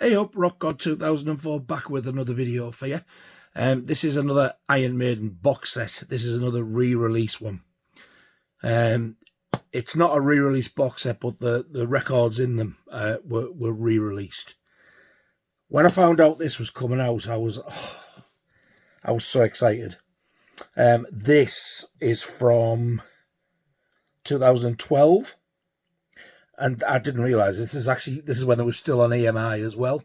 Hey up, Rock God 2004 back with another video for you. This is another Iron Maiden box set. This is another re-release one. It's not a re-release box set, but the records in them were re-released. When I found out this was coming out, I was so excited. This is from 2012. And I didn't realise this is when they were still on EMI as well.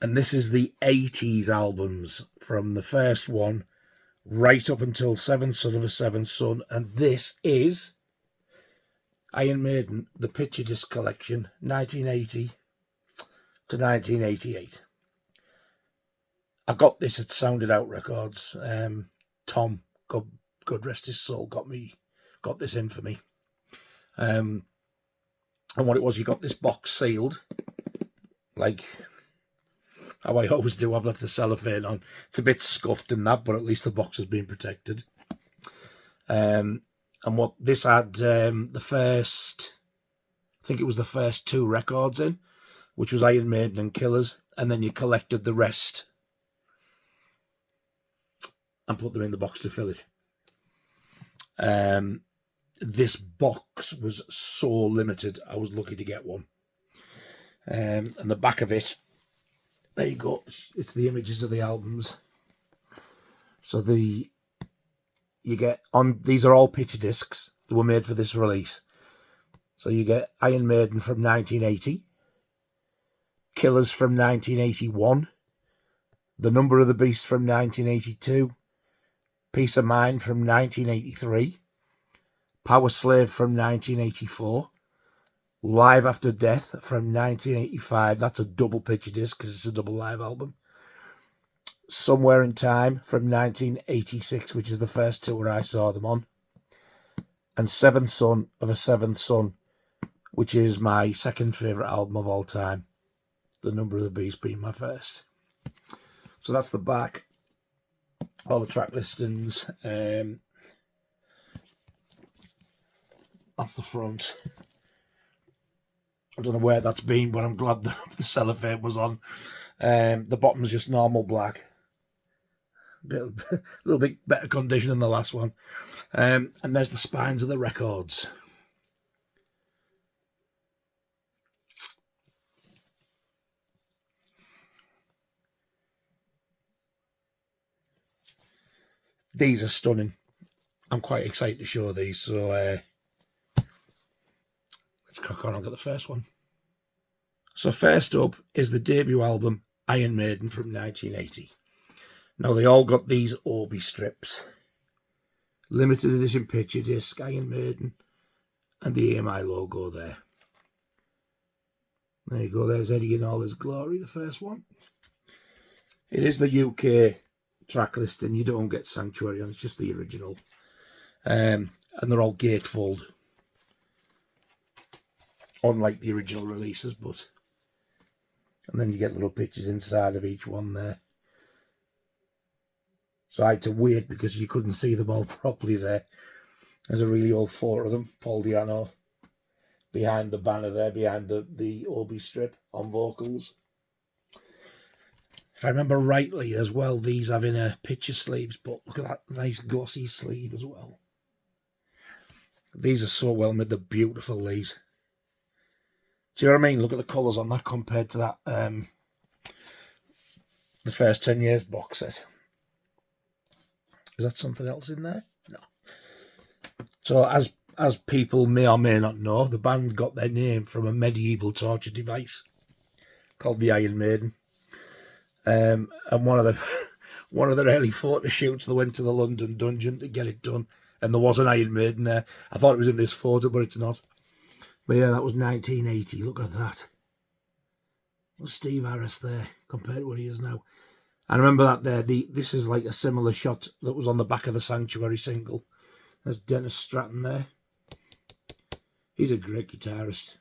And this is the 80s albums from the first one right up until Seventh Son of a Seventh Son. And this is Iron Maiden, the Picture Disc Collection, 1980 to 1988. I got this at Sounded Out Records. Tom, God rest his soul, got this in for me. And what it was, you got this box sealed, like how I always do. I've left the cellophane on. It's a bit scuffed and that, but at least the box has been protected. And what this had, the first, I think it was the first two records in, which was Iron Maiden and Killers, and then you collected the rest and put them in the box to fill it. This box was so limited, I was lucky to get one. And the back of it, there you go, it's the images of the albums. So you get on, these are all picture discs that were made for this release. So you get Iron Maiden from 1980, Killers from 1981, The Number of the Beast from 1982, Peace of Mind from 1983, Powerslave from 1984, Live After Death from 1985. That's a double picture disc because it's a double live album. Somewhere in Time from 1986, which is the first tour I saw them on. And Seventh Son of a Seventh Son, which is my second favourite album of all time. The Number of the Beast being my first. So that's the back. All the track listings. That's the front. I don't know where that's been, but I'm glad the cellophane was on. The bottom's just normal black. A little bit better condition than the last one. And there's the spines of the records. These are stunning. I'm quite excited to show these, so let's crack on. I'll get the first one. So first up is the debut album, Iron Maiden from 1980. Now they all got these Obi strips. Limited edition picture disc, Iron Maiden, and the EMI logo there. There you go, there's Eddie in all his glory, the first one. It is the UK track listing, you don't get Sanctuary on, it's just the original. And they're all gatefold. Unlike the original releases, but... And then you get little pictures inside of each one there. So I had to wait because you couldn't see them all properly there. There's a really old photo of them. Paul Di'Anno behind the banner there, behind the Obi strip on vocals. If I remember rightly as well, these having a picture sleeves, but look at that nice glossy sleeve as well. These are so well made, they're beautiful, these. See what I mean? Look at the colours on that compared to that the first 10 years box set. Is that something else in there? No. So as people may or may not know, the band got their name from a medieval torture device called the Iron Maiden. And one of the early photo shoots, they went to the London dungeon to get it done, and there was an Iron Maiden there. I thought it was in this photo, but it's not. But yeah, that was 1980. Look at that. There's Steve Harris there compared to what he is now. I remember that there. This is like a similar shot that was on the back of the Sanctuary single. There's Dennis Stratton there. He's a great guitarist.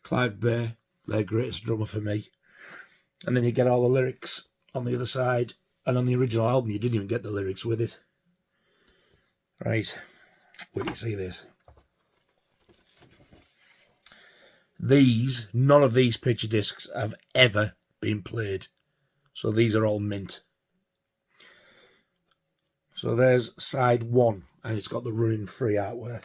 Clive Bear, their greatest drummer for me. And then you get all the lyrics on the other side. And on the original album, you didn't even get the lyrics with it. Right. Wait till you see this. None of these picture discs have ever been played. So these are all mint. So there's side 1, and it's got the running free artwork.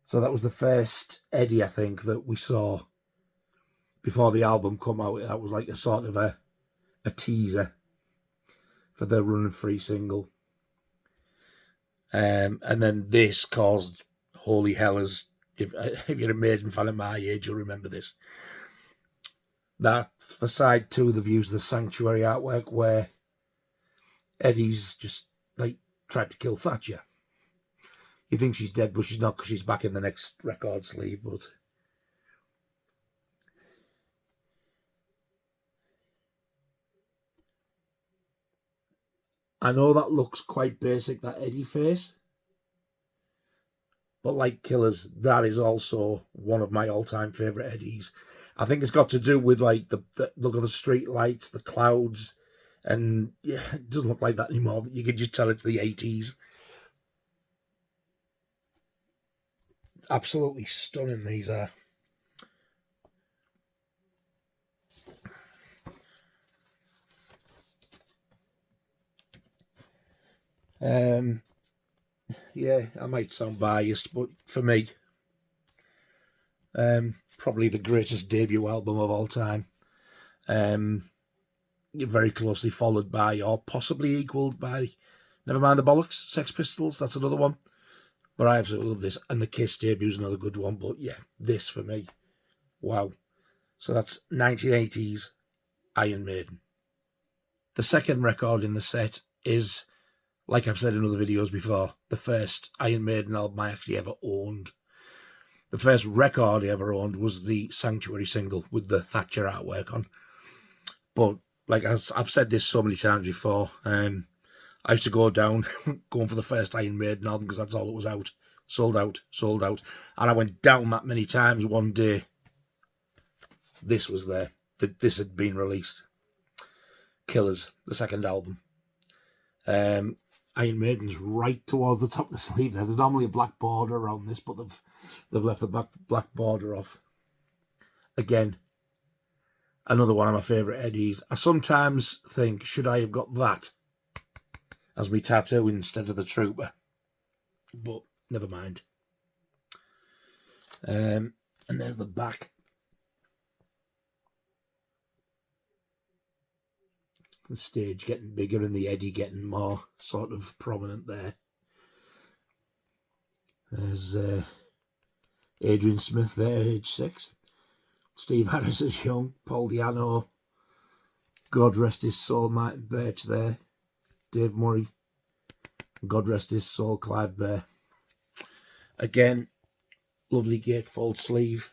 So that was the first Eddie, I think, that we saw before the album come out. That was like a sort of a teaser for the running free single. And then this caused holy hell. As if you're a Maiden fan of my age, you'll remember this. That for side 2, they've used the Sanctuary artwork where Eddie's just like tried to kill Thatcher. You think she's dead, but she's not, because she's back in the next record sleeve. But I know that looks quite basic, that Eddie face. But like Killers, that is also one of my all-time favourite Eddies. I think it's got to do with like the look of the street lights, the clouds, and yeah, it doesn't look like that anymore. You can just tell it's the 80s. Absolutely stunning these are. Yeah, I might sound biased, but for me, probably the greatest debut album of all time. Very closely followed by, or possibly equalled by, never mind the bollocks, Sex Pistols. That's another one. But I absolutely love this. And the Kiss debut is another good one. But yeah, this for me. Wow. So that's 1980s Iron Maiden. The second record in the set is, like I've said in other videos before, the first Iron Maiden album I actually ever owned. The first record I ever owned was the Sanctuary single with the Thatcher artwork on. But like I've said this so many times before, I used to go down going for the first Iron Maiden album because that's all that was out. Sold out, sold out. And I went down that many times. One day, this was there. This had been released. Killers, the second album. Iron Maiden's right towards the top of the sleeve there. There's normally a black border around this, but they've left the black border off. Again, another one of my favourite Eddies. I sometimes think, should I have got that as my tattoo instead of the Trooper? But never mind. And there's the back. The stage getting bigger and the Eddie getting more sort of prominent there. There's Adrian Smith there, age 6. Steve Harris is young. Paul Di'Anno. God rest his soul, Martin Birch there. Dave Murray. God rest his soul, Clive Bear. Again, lovely gatefold sleeve.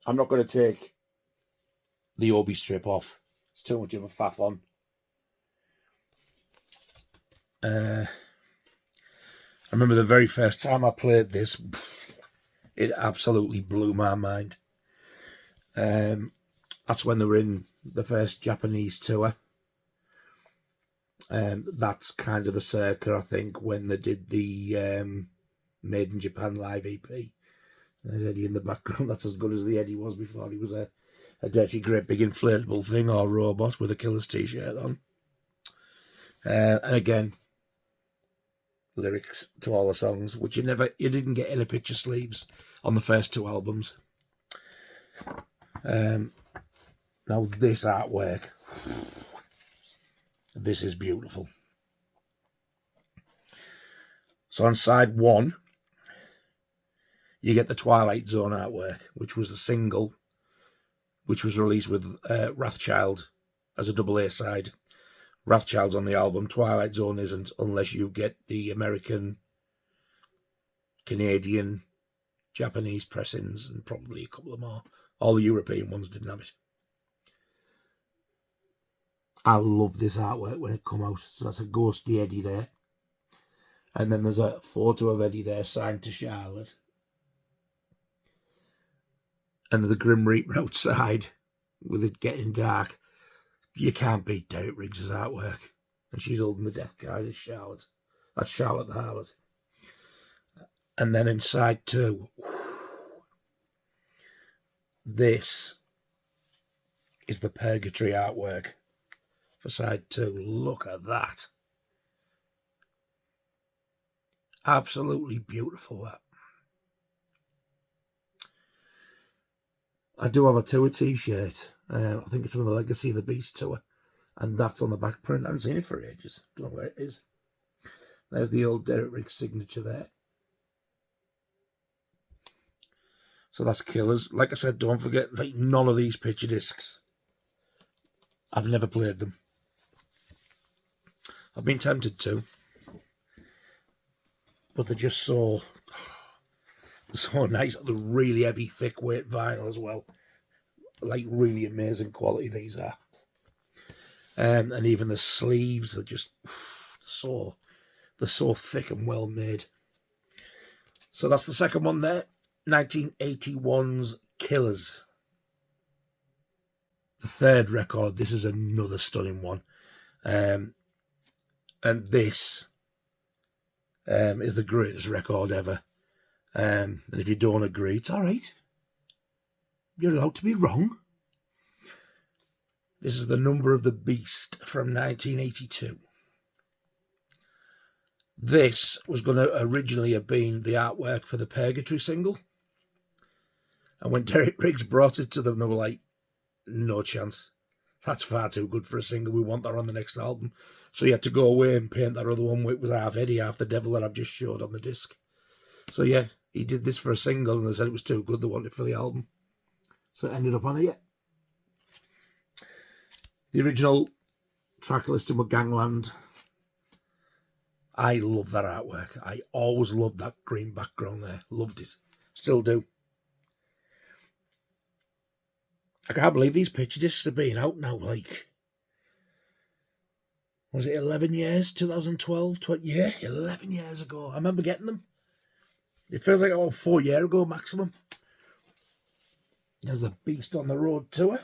I'm not going to take the Obi strip off. It's too much of a faff on. I remember the very first time I played this, it absolutely blew my mind. That's when they were in the first Japanese tour. That's kind of the circa, I think, when they did the Made in Japan live EP. There's Eddie in the background. That's as good as the Eddie was before he was a dirty, great big inflatable thing or robot with a Killers t-shirt on. And again, lyrics to all the songs, which you didn't get in a picture sleeves on the first 2 albums. Now this artwork, this is beautiful. So on side 1, you get the Twilight Zone artwork, which was the single, which was released with Wrathchild as a double A side. Wrathchild's on the album. Twilight Zone isn't, unless you get the American, Canadian, Japanese pressings, and probably a couple of more. All the European ones didn't have it. I love this artwork when it come out. So that's a ghosty Eddie there. And then there's a photo of Eddie there signed to Charlotte. And the Grim Reaper outside with it getting dark. You can't beat Derek Riggs' artwork. And she's holding the death card as Charlotte. That's Charlotte the Harlot. And then in side 2, this is the Purgatory artwork for side 2. Look at that. Absolutely beautiful, that. I do have a tour t-shirt. I think it's from the Legacy of the Beast tour. And that's on the back print. I haven't seen it for ages. Don't know where it is. There's the old Derek Riggs signature there. So that's killers. Like I said, don't forget, like, none of these picture discs, I've never played them. I've been tempted to, but they're just so nice. They're really heavy, thick weight vinyl as well. Like, really amazing quality these are. And even the sleeves are just they're so thick and well made. So that's the second one there. 1981's Killers. The third record, this is another stunning one. And this is the greatest record ever. And if you don't agree, it's all right. You're allowed to be wrong. This is The Number of the Beast from 1982. This was going to originally have been the artwork for the Purgatory single. And when Derek Riggs brought it to them, they were like, no chance. That's far too good for a single. We want that on the next album. So he had to go away and paint that other one, which was half Eddie, half the devil that I've just showed on the disc. So yeah, he did this for a single and they said it was too good. They wanted it for the album. So it ended up on it, yeah. The original track listing with Gangland. I love that artwork. I always loved that green background there. Loved it. Still do. I can't believe these picture discs are being out now, like, was it 11 years? 2012? 20, yeah, 11 years ago. I remember getting them. It feels like about 4 years ago maximum. There's the Beast on the Road tour.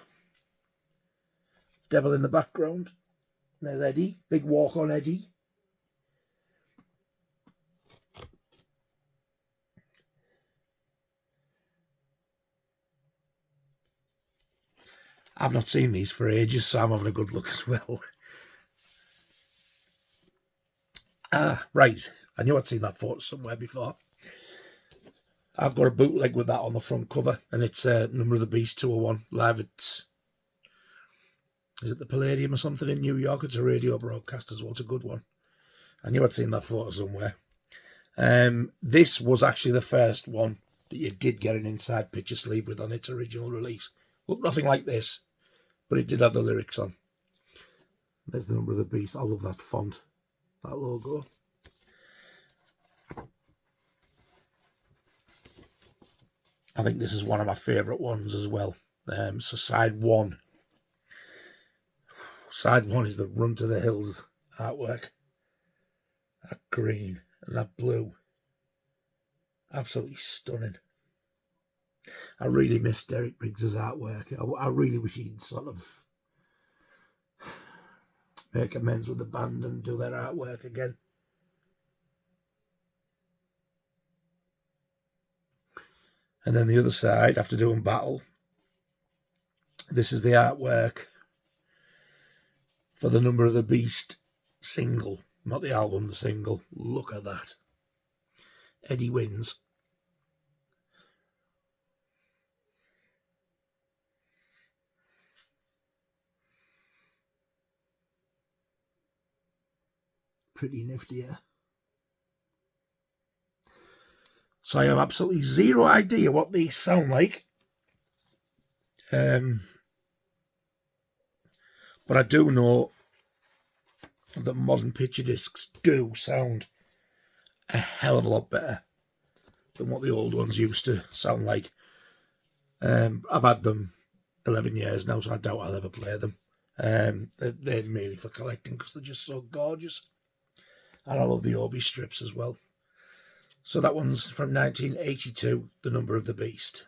Devil in the background. There's Eddie. Big walk on Eddie. I've not seen these for ages, so I'm having a good look as well. Ah, right. I knew I'd seen that photo somewhere before. I've got a bootleg with that on the front cover, and it's Number of the Beast 201 live at, is it the Palladium or something in New York? It's a radio broadcast as well. It's a good one. I knew I'd seen that photo somewhere. This was actually the first one that you did get an inside picture sleeve with on its original release. Looked nothing like this, but it did have the lyrics on. There's the Number of the Beast. I love that font, that logo. I think this is one of my favourite ones as well. So side 1. Side 1 is the Run to the Hills artwork. That green and that blue. Absolutely stunning. I really miss Derek Riggs' artwork. I really wish he'd sort of make amends with the band and do their artwork again. And then the other side, after doing Battle, this is the artwork for the Number of the Beast single. Not the album, the single. Look at that. Eddie wins. Pretty nifty, yeah. So I have absolutely zero idea what these sound like. But I do know that modern picture discs do sound a hell of a lot better than what the old ones used to sound like. I've had them 11 years now, so I doubt I'll ever play them. They're merely for collecting because they're just so gorgeous. And I love the Obi strips as well. So that one's from 1982, The Number of the Beast.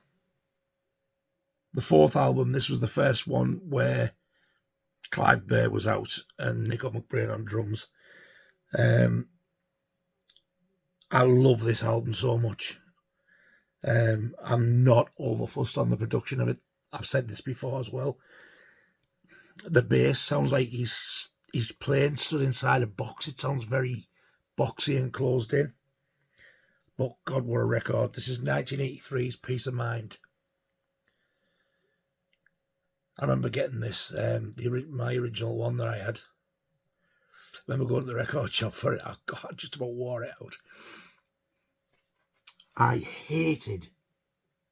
The fourth album, this was the first one where Clive Bear was out and Nico McBrain on drums. I love this album so much. I'm not overfussed on the production of it. I've said this before as well. The bass sounds like he's playing stood inside a box. It sounds very boxy and closed in. But God, what a record. This is 1983's Peace of Mind. I remember getting this, my original one that I had. I remember going to the record shop for it. Oh God, I just about wore it out. I hated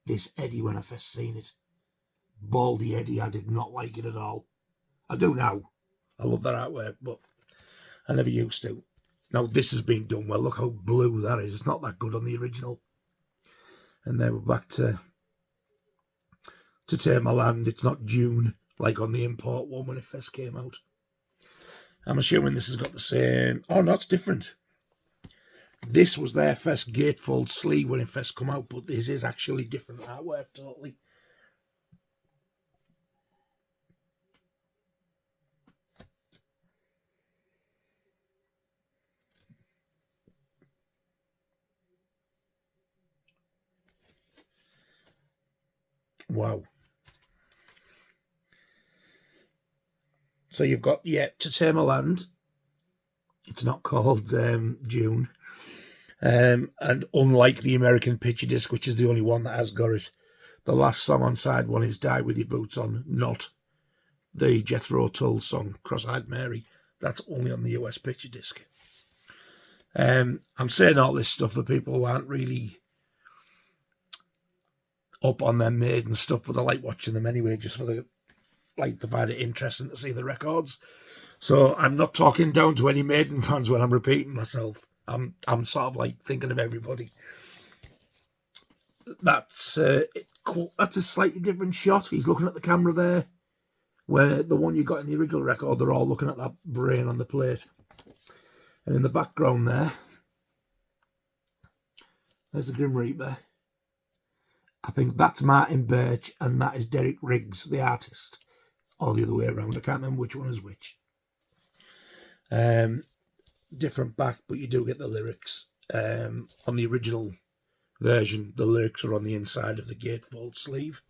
this Eddie when I first seen it. Baldy Eddie, I did not like it at all. I do now. I love that artwork, but I never used to. Now this has been done well. Look how blue that is. It's not that good on the original. And then we're back to Tame My Land. It's not June like on the import one when it first came out. I'm assuming this has got the same. Oh, no, it's different. This was their first gatefold sleeve when it first come out, but this is actually different artwork totally. Wow. So you've got, To Tame a Land. It's not called June. And unlike the American picture disc, which is the only one that has got it, the last song on side one is Die With Your Boots On, not the Jethro Tull song, Cross-Eyed Mary. That's only on the US picture disc. I'm saying all this stuff for people who aren't really up on their Maiden stuff, but I like watching them anyway, just for the they find it interesting to see the records. So I'm not talking down to any Maiden fans when I'm repeating myself. I'm sort of like thinking of everybody. That's a slightly different shot. He's looking at the camera there, where the one you got in the original record, they're all looking at that brain on the plate. And in the background there's the Grim Reaper. I think that's Martin Birch and that is Derek Riggs, the artist. Or the other way around. I can't remember which one is which. Different back, but you do get the lyrics. On the original version, the lyrics are on the inside of the gatefold sleeve.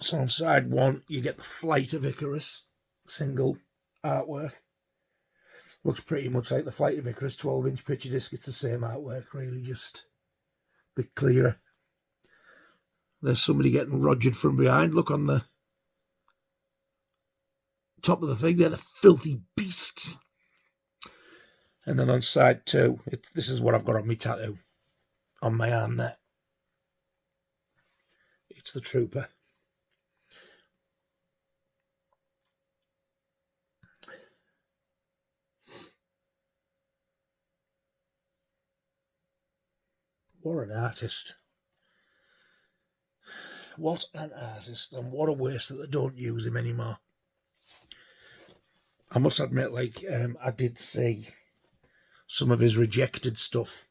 So on side one, you get the Flight of Icarus single artwork. Looks pretty much like the Flight of Icarus 12-inch picture disc. It's the same artwork, really, just a bit clearer. There's somebody getting rogered from behind. Look on the top of the thing. They're the filthy beasts. And then on side two, this is what I've got on my tattoo. On my arm there. It's the Trooper. What an artist. What an artist, and what a waste that they don't use him anymore. I must admit, I did see some of his rejected stuff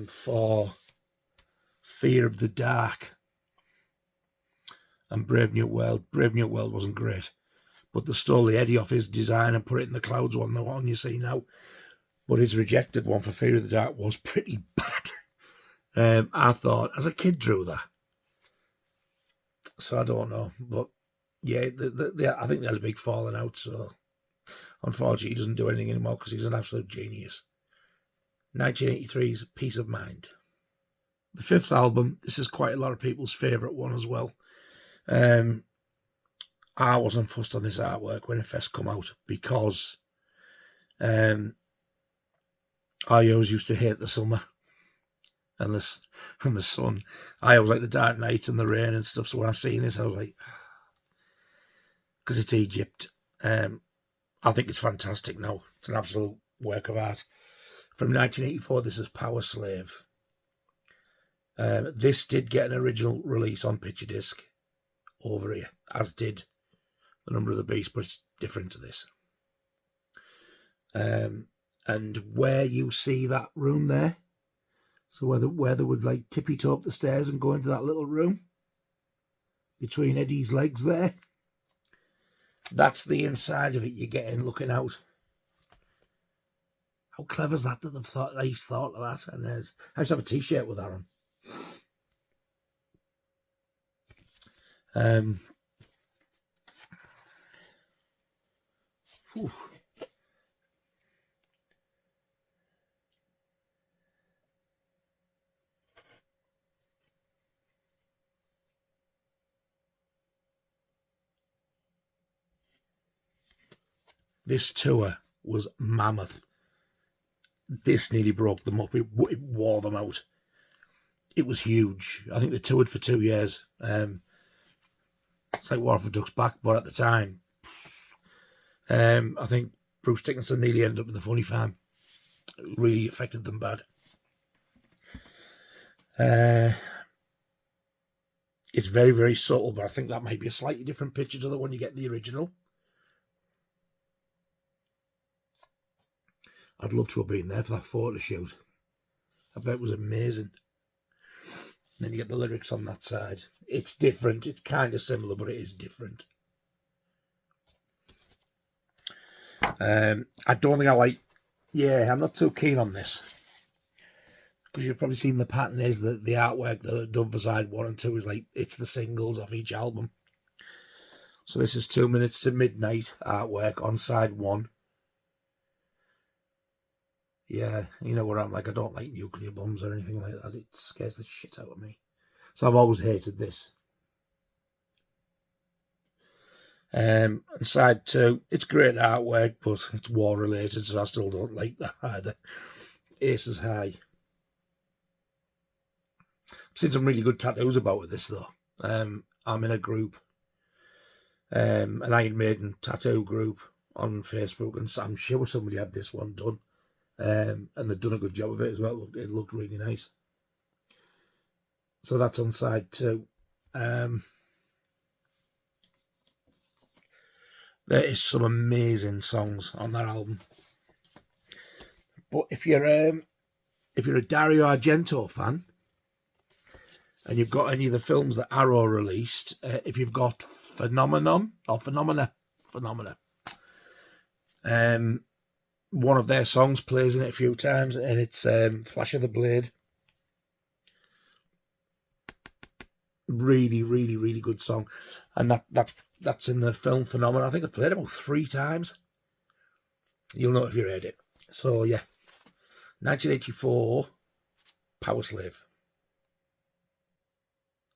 for Fear of the Dark and Brave New World. Brave New World wasn't great, but they stole the Eddie off his design and put it in the Clouds one, the one you see now. But his rejected one for Fear of the Dark was pretty bad. I thought, as a kid, drew that. So I don't know, but yeah, I think they had a big falling out. So unfortunately, he doesn't do anything anymore because he's an absolute genius. 1983's Peace of Mind. The fifth album. This is quite a lot of people's favourite one as well. I wasn't fussed on this artwork when it first come out because I always used to hate the summer and the sun. I always like the dark nights and the rain and stuff. So when I seen this, I was like, because it's Egypt. I think it's fantastic now. It's an absolute work of art. From 1984, this is Powerslave. This did get an original release on picture disc over here, as did The Number of the Beast, but it's different to this. And where you see that room there, So where they would like tippy toe up the stairs and go into that little room between Eddie's legs there. That's the inside of it you're getting looking out. How clever is that they've thought of that? And I used to have a t-shirt with that on. Whew. This tour was mammoth. This nearly broke them up. It wore them out. It was huge. I think they toured for 2 years. It's like War for Duck's Back, but at the time, I think Bruce Dickinson nearly ended up in the funny farm. It really affected them bad. It's very, very subtle, but I think that might be a slightly different picture to the one you get in the original. I'd love to have been there for that photo shoot. I bet it was amazing. And then you get the lyrics on that side. It's different. It's kind of similar, but it is different. I don't think I like... Yeah, I'm not too keen on this. Because you've probably seen the pattern is that the artwork that I've done for side 1 and 2 is like, it's the singles off each album. So this is 2 Minutes to Midnight artwork on side 1. Yeah, you know where I'm like, I don't like nuclear bombs or anything like that. It scares the shit out of me. So I've always hated this. And side 2, it's great artwork, but it's war related, so I still don't like that either. Aces High. I've seen some really good tattoos about this though. I'm in a group, an Iron Maiden tattoo group on Facebook, and I'm sure somebody had this one done. And they've done a good job of it as well. It looked really nice. So that's on side 2. There is some amazing songs on that album. But if you're a Dario Argento fan, and you've got any of the films that Arrow released, if you've got Phenomena, one of their songs plays in it a few times, and it's Flash of the Blade. Really, really, really good song. And that's in the film Phenomena. I think I played it about 3 times. You'll know if you read it. So, yeah. 1984, Powerslave.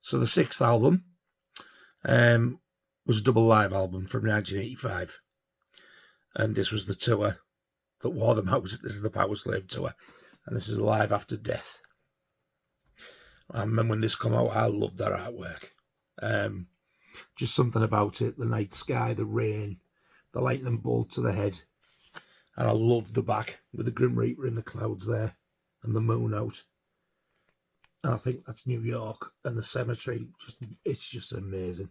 So the 6th album was a double live album from 1985. And this was the tour that wore them out. This is the Powerslave tour. And this is Live After Death. I remember when this came out, I loved that artwork. Just something about it. The night sky, the rain, the lightning bolt to the head. And I loved the back with the Grim Reaper in the clouds there and the moon out. And I think that's New York and the cemetery. It's just amazing.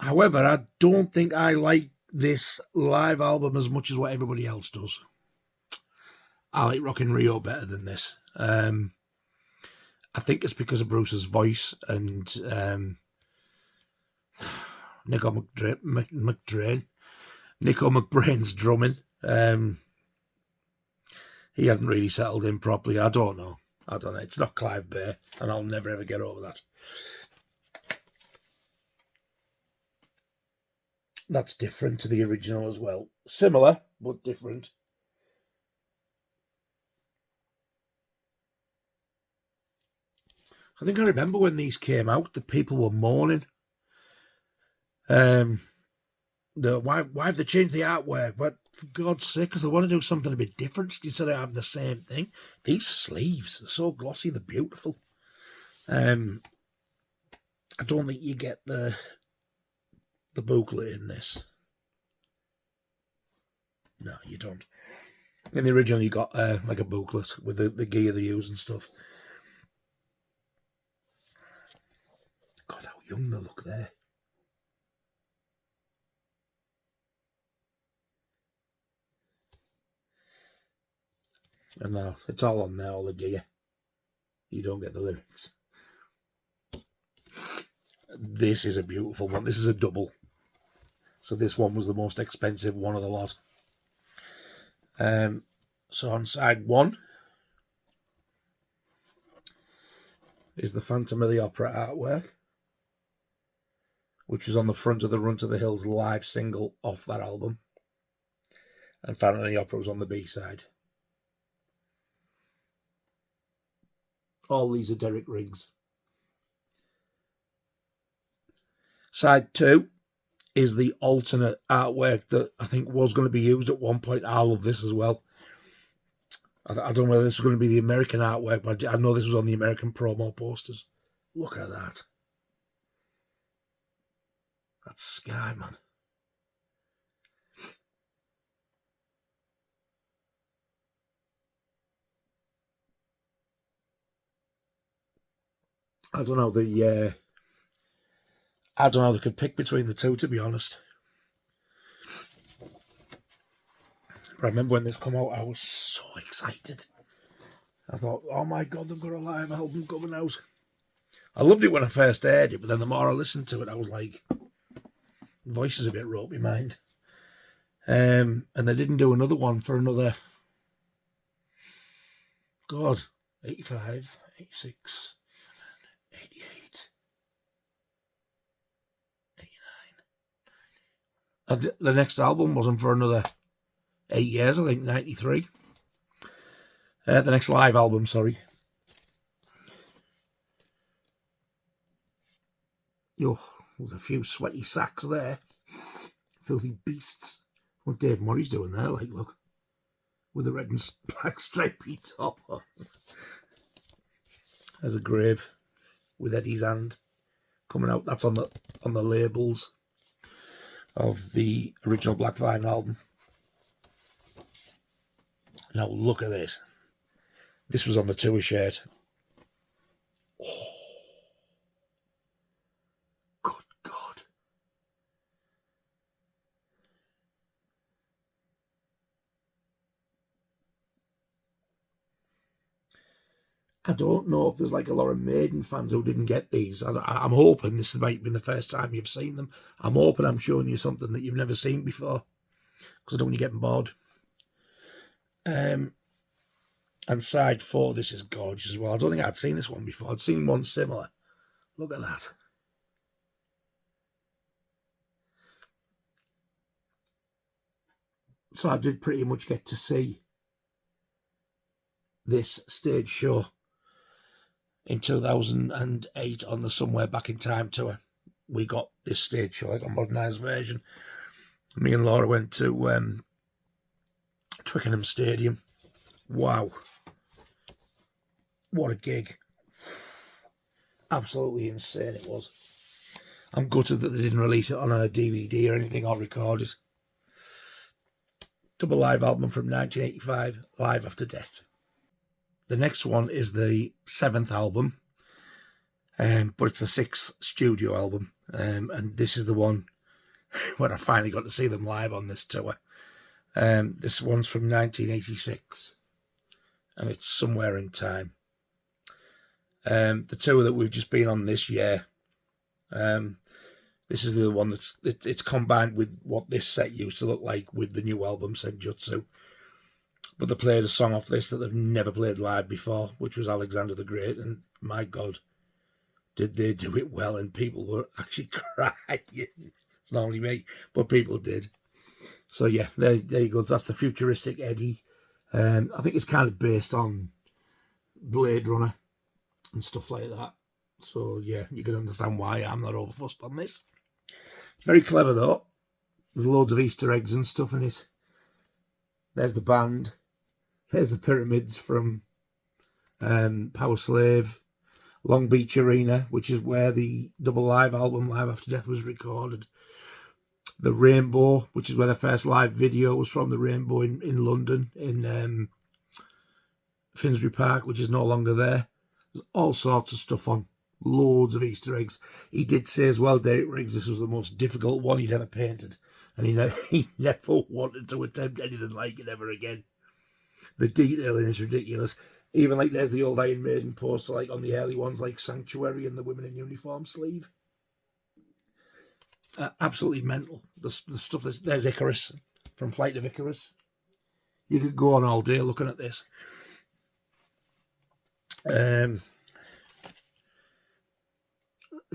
However, I don't think I like this live album as much as what everybody else does. I like Rockin' Rio better than this. I think it's because of Bruce's voice and Nico McBrain's drumming. He hadn't really settled in properly. I don't know. It's not Clive Bay, and I'll never ever get over that. That's different to the original as well. Similar, but different. I think I remember when these came out, the people were mourning. Why have they changed the artwork? But for God's sake, because they want to do something a bit different instead of having the same thing. These sleeves, they're so glossy, they're beautiful. I don't think you get the booklet in this. No, you don't. In the original, you got like a booklet with the gear they use and stuff. God, how young they look there. And now it's all on there, all the gear. You don't get the lyrics. This is a beautiful one. This is a double. So this one was the most expensive one of the lot. So on side 1 is the Phantom of the Opera artwork, which was on the front of the Run to the Hills live single off that album. And Phantom of the Opera was on the B-side. All these are Derek Riggs. Side 2 is the alternate artwork that I think was going to be used at one point. I love this as well. I don't know whether this was going to be the American artwork, but I know this was on the American promo posters. Look at that. That's Sky, man. I don't know I don't know they could pick between the two, to be honest. But I remember when this came out, I was so excited. I thought, oh my God, they've got a live album coming out. I loved it when I first heard it, but then the more I listened to it, I was like, the voice is a bit ropey, mind. And they didn't do another one for another, God, 85, 86, 88, 89. The next album wasn't for another 8 years, I think, 93. The next live album, sorry. Oh, there's a few sweaty sacks there. Filthy beasts. What Dave Murray's doing there, like, look. With a red and black stripy top on. There's a grave with Eddie's hand coming out. That's on the labels of the original Black Vine album. Now look at this. This was on the tour shirt. Oh, good God. I don't know if there's like a lot of Maiden fans who didn't get these. I'm hoping this might be the first time you've seen them. I'm hoping I'm showing you something that you've never seen before, because I don't want you getting bored. And side 4, this is gorgeous as well. I don't think I'd seen this one before. I'd seen one similar. Look at that. So I did pretty much get to see this stage show in 2008 on the Somewhere Back in Time tour. We got this stage show, like a modernised version. Me and Laura went to Twickenham Stadium. Wow. What a gig. Absolutely insane it was. I'm gutted that they didn't release it on a DVD or anything, or record it. Double live album from 1985, Live After Death. The next one is the 7th album, but it's the 6th studio album. And this is the one when I finally got to see them live on this tour. This one's from 1986, and it's Somewhere in Time. The tour that we've just been on this year, this is the one it's combined with what this set used to look like with the new album Senjutsu. But they played a song off this that they've never played live before, which was Alexander the Great, and my God, did they do it well, and people were actually crying. It's not only me, but people did. So yeah, there you go. That's the futuristic Eddie. I think it's kind of based on Blade Runner and stuff like that. So yeah, you can understand why I'm not overfussed on this. It's very clever though. There's loads of Easter eggs and stuff in it. There's the band. There's the pyramids from Powerslave. Long Beach Arena, which is where the double live album Live After Death was recorded. The Rainbow, which is where the first live video was from. The Rainbow in London, in Finsbury Park, which is no longer there. There's all sorts of stuff on. Loads of Easter eggs. He did say as well, Derek Riggs, this was the most difficult one he'd ever painted. And he never wanted to attempt anything like it ever again. The detailing is ridiculous. Even like there's the old Iron Maiden poster, like on the early ones, like Sanctuary and the Women in Uniform sleeve. Absolutely mental. The stuff there's Icarus from Flight of Icarus. You could go on all day looking at this.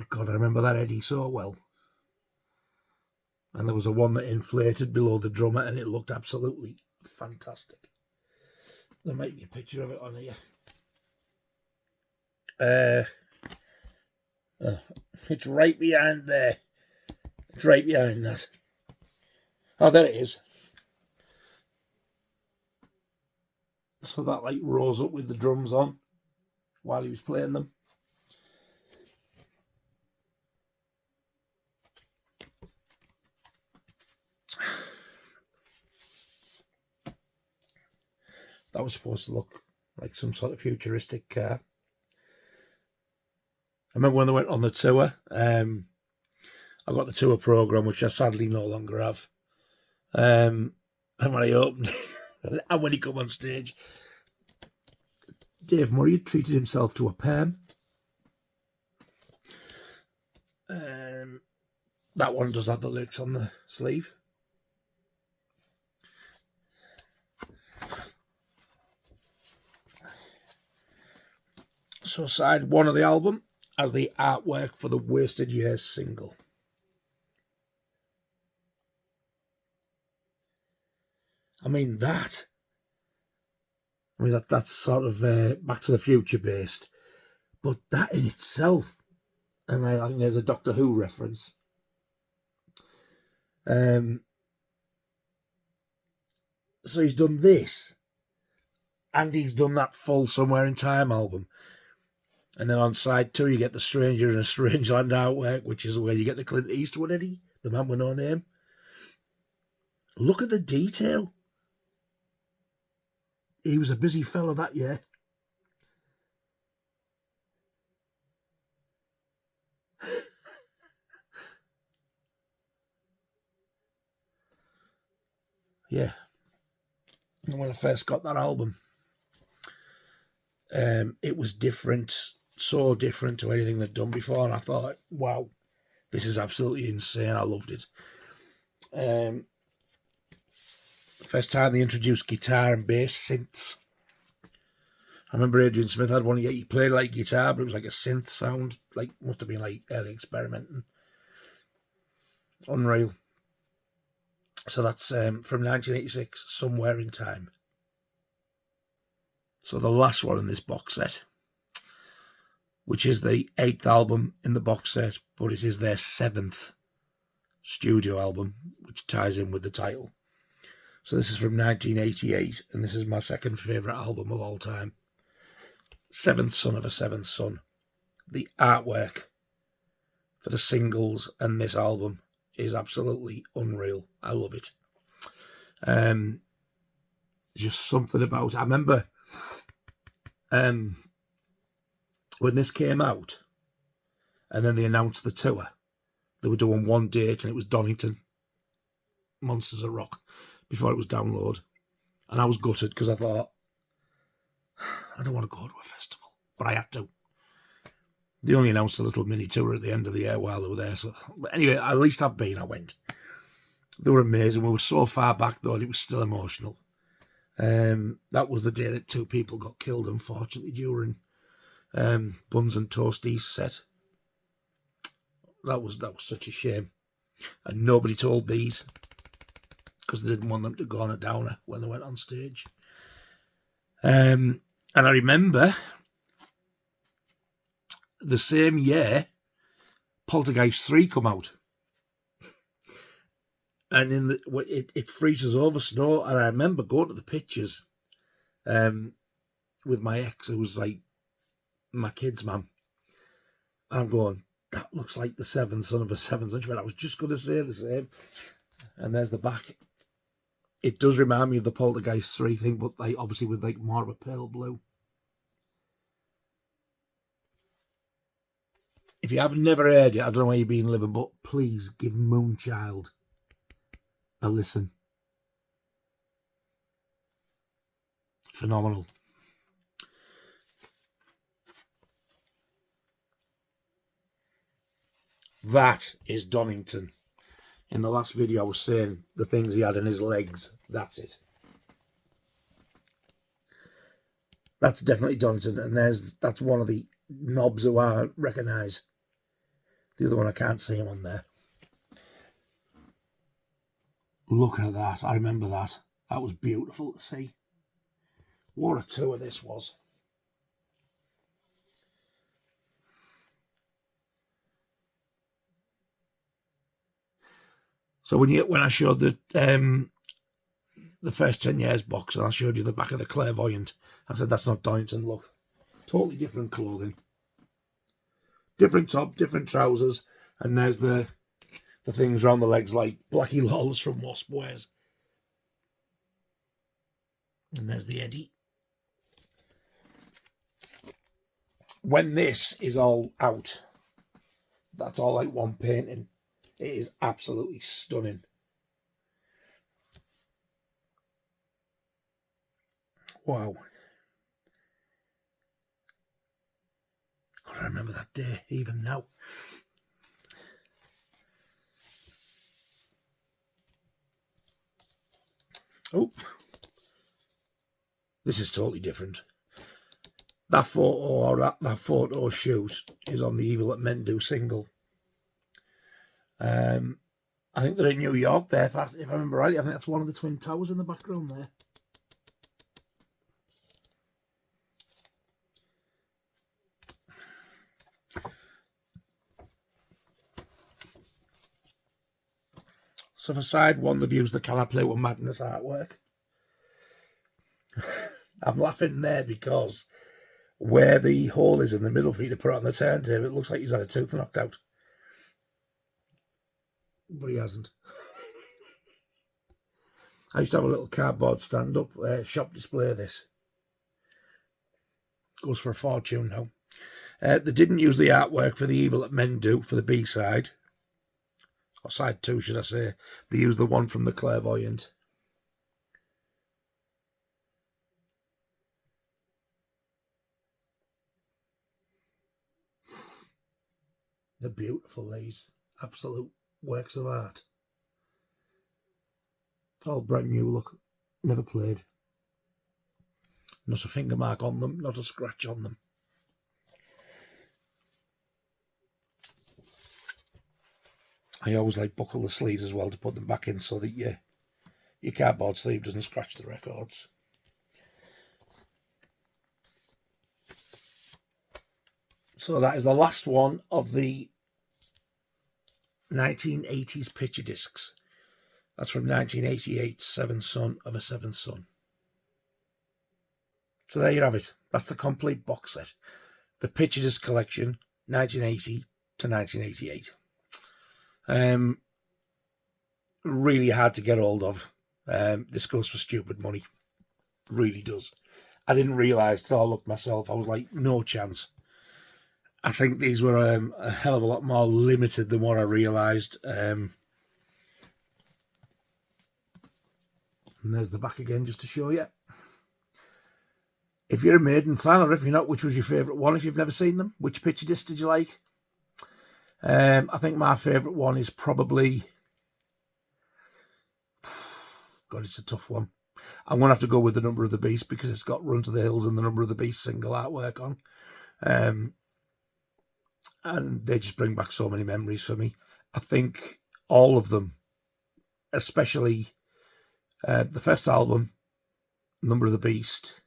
God, I remember that Eddie so well. And there was a one that inflated below the drummer, and it looked absolutely fantastic. There might be a picture of it on here. It's right behind there. It's right behind that. Oh, there it is. So that like rose up with the drums on while he was playing them. That was supposed to look like some sort of futuristic car. I remember when they went on the tour. I got the tour program, which I sadly no longer have. And when I opened it, and when he come on stage, Dave Murray had treated himself to a perm. That one does have the lyrics on the sleeve. So side one of the album has the artwork for the Wasted Years single. I mean that's sort of Back to the Future based, but that in itself, and I think there's a Doctor Who reference. So he's done this, and he's done that full Somewhere in Time album. And then on side 2, you get the Stranger in a Strange Land artwork, which is where you get the Clint Eastwood Eddie, the man with no name. Look at the detail. He was a busy fella that year. Yeah. And when I first got that album, it was different, so different to anything they'd done before. And I thought, wow, this is absolutely insane. I loved it. First time they introduced guitar and bass synths. I remember Adrian Smith had one. He played like guitar, but it was like a synth sound. Like, must have been like early experimenting. Unreal. So that's from 1986, Somewhere in Time. So the last one in this box set, which is the 8th album in the box set, but it is their 7th studio album, which ties in with the title. So this is from 1988, and this is my second favourite album of all time. Seventh Son of a Seventh Son. The artwork for the singles and this album is absolutely unreal. I love it. Just something about it. I remember when this came out, and then they announced the tour, they were doing one date, and it was Donington, Monsters of Rock, before it was Download. And I was gutted because I thought, I don't want to go to a festival, but I had to. They only announced a little mini tour at the end of the year while they were there. So, but anyway, at least I went. They were amazing. We were so far back though, and it was still emotional. That was the day that 2 people got killed, unfortunately, during Buns and Toasties set. That was such a shame. And nobody told these, because they didn't want them to go on a downer when they went on stage. And I remember the same year, Poltergeist 3 come out. And it freezes over snow. And I remember going to the pictures with my ex, who was like my kid's mum. And I'm going, that looks like the 7th Son of a Seventh Son. But I was just going to say the same. And there's the back. It does remind me of the Poltergeist 3 thing, but like obviously with like more of a pale blue. If you have never heard it, I don't know where you've been living, but please give Moonchild a listen. Phenomenal. That is Donington. In the last video I was saying the things he had in his legs. That's it. That's definitely Donington. And that's one of the knobs who I recognise. The other one I can't see him on there. Look at that. I remember that. That was beautiful to see. What a tour this was. So when I showed the first 10 years box and I showed you the back of the Clairvoyant, I said that's not Donington. Look, totally different clothing, different top, different trousers, and there's the things around the legs like Blackie Lols from Wasp wears, and there's the Eddie. When this is all out, that's all like one painting. It is absolutely stunning. Wow. God, I remember that day, even now. Oh, this is totally different. That photo or that photo shoot is on the Evil That Men Do single. I think they're in New York there, if I remember right. I think that's one of the Twin Towers in the background there. So for side one, they've used the Can I Play With Madness artwork. I'm laughing there because where the hole is in the middle for you to put it on the turntable, it looks like he's had a tooth knocked out. But he hasn't. I used to have a little cardboard stand-up shop display of this. Goes for a fortune now. They didn't use the artwork for the Evil That Men Do for the B-side. Or side 2, should I say. They used the one from the Clairvoyant. They're beautiful, these. Absolute works of art. All brand new, look. Never played. Not a finger mark on them, not a scratch on them. I always like buckle the sleeves as well to put them back in so that your cardboard sleeve doesn't scratch the records. So that is the last one of the 1980s picture discs. That's from 1988's Seventh Son of a Seventh Son. So there you have it. That's the complete box set. The picture disc collection, 1980 to 1988. Really hard to get hold of. This goes for stupid money. Really does. I didn't realise till I looked myself. I was like, no chance. I think these were a hell of a lot more limited than what I realised. And there's the back again just to show you. If you're a Maiden fan, or if you're not, which was your favourite one? If you've never seen them, which picture disc did you like? I think my favourite one is probably... God, it's a tough one. I'm going to have to go with The Number of the Beast because it's got Run to the Hills and The Number of the Beast single artwork on. And they just bring back so many memories for me. I think all of them, especially the first album, Number of the Beast,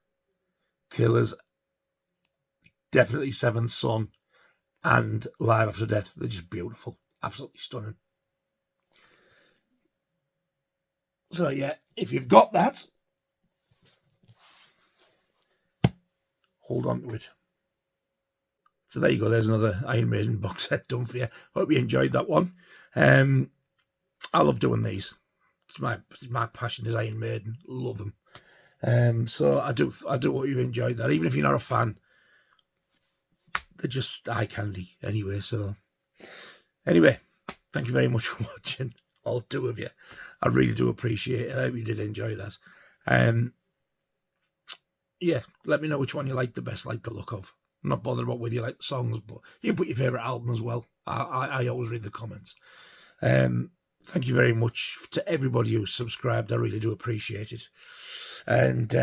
Killers, definitely Seventh Son, and Live After Death, they're just beautiful. Absolutely stunning. So yeah, if you've got that, hold on to it. So there you go, there's another Iron Maiden box set done for you. Hope you enjoyed that one. I love doing these. It's my passion is Iron Maiden. Love them. So I do hope you enjoyed that. Even if you're not a fan, they're just eye candy anyway. So anyway, thank you very much for watching, all two of you. I really do appreciate it. I hope you did enjoy that. yeah, let me know which one you like the best, like the look of. I'm not bothered about whether you like the songs, but you can put your favourite album as well. I always read the comments. Thank you very much to everybody who subscribed. I really do appreciate it. And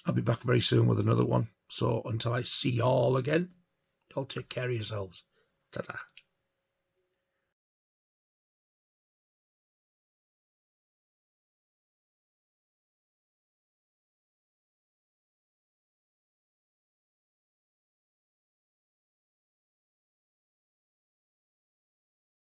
I'll be back very soon with another one. So until I see you all again, y'all take care of yourselves. Ta-ta.